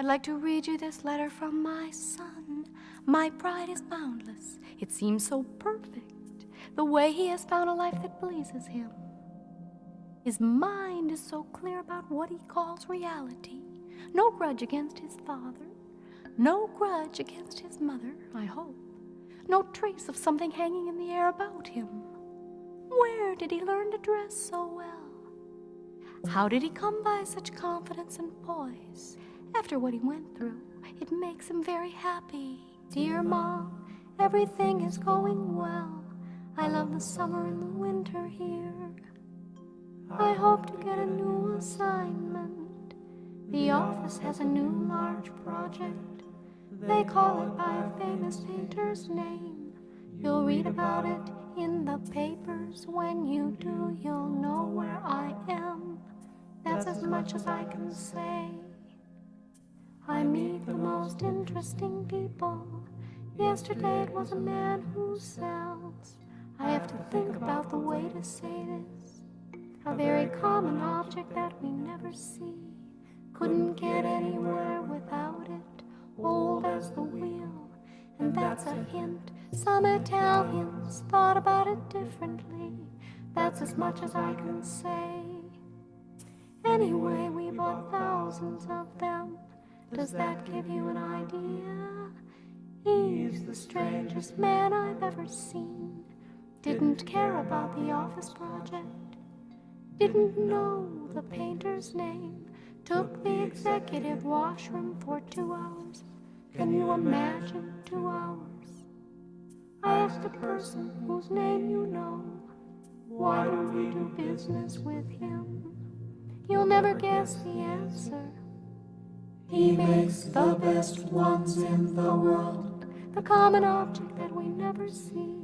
I'd like to read you this letter from my son. My pride is boundless. It seems so perfect, the way he has found a life that pleases him. His mind is so clear about what he calls reality. No grudge against his father. No grudge against his mother, I hope. No trace of something hanging in the air about him. Where did he learn to dress so well? How did he come by such confidence and poise? After what he went through, it makes him very happy. Dear Mom, everything is going well. I love the summer and the winter here. I hope to get a new assignment. The office has a new large project. They call it by a famous painter's name. You'll read about it in the papers. When you do, you'll know where I am. That's as much as I can say. I meet the most interesting people. Yesterday it was a man who sells. I have to think about the way to say this. A very common object that we never see. Couldn't get anywhere without it. Old as the wheel, and that's a hint. Some Italians thought about it differently. That's as much as I can say. Anyway, we bought thousands of them. Does that give you an idea? He's the strangest man I've ever seen. Didn't care about the office project. Didn't know the painter's name. Took the executive washroom for 2 hours. Can you imagine 2 hours? I asked a person whose name you know, why don't we do business with him? You'll never guess the answer. He makes the best ones in the world, the common object that we never see.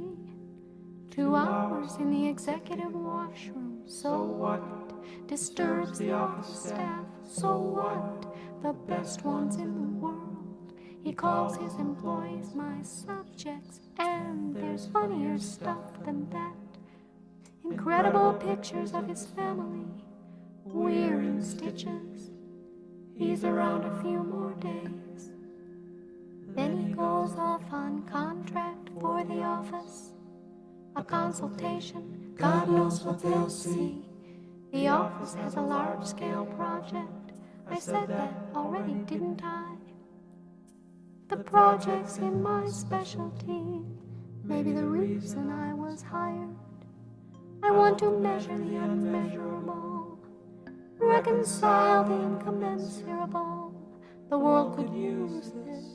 2 hours in the executive washroom, so what? Disturbs the office staff, so what? The best ones in the world. He calls his employees my subjects, and there's funnier stuff than that. Incredible pictures of his family, wearing stitches. He's around a few more days. Then he goes off on contract for the office. A consultation, God knows what they'll see. The office has a large-scale project. I said that already, didn't I? The project's in my specialty. Maybe the reason I was hired. I want to measure the unmeasurable, reconcile the incommensurable. The world could use this.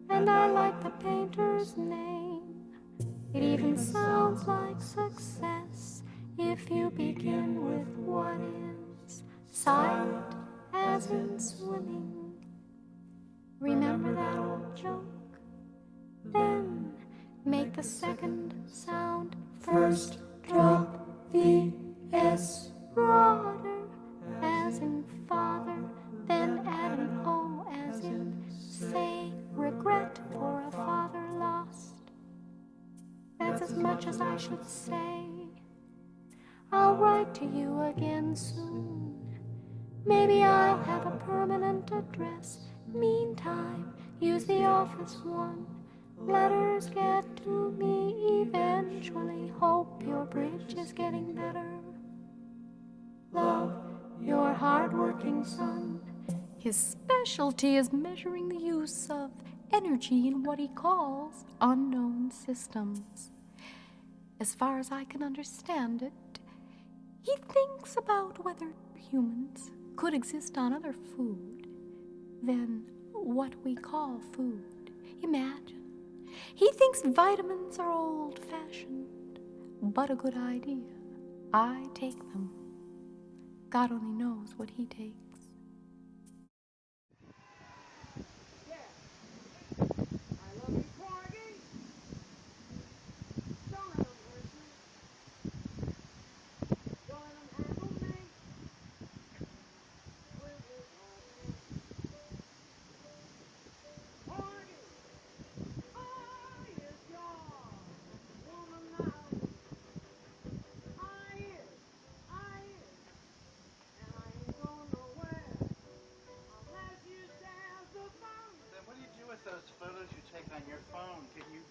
And I like the painter's name. It even sounds like success if you begin with what is silent as in swimming. Remember that old joke? Then make the second sound first. Drop the S. Broader as in father. Then add an O as in say. Regret for a father lost. That's as much as I should say. I'll write to you again soon. Maybe I'll have a permanent address. Meantime, use the office one. Letters get to me eventually. Hope your bridge is getting better. Love, your hard-working son. His specialty is measuring the use of energy in what he calls unknown systems. As far as I can understand it, he thinks about whether humans could exist on other food than what we call food. Imagine. He thinks vitamins are old-fashioned, but a good idea. I take them. God only knows what he takes. with those photos you take on your phone, can you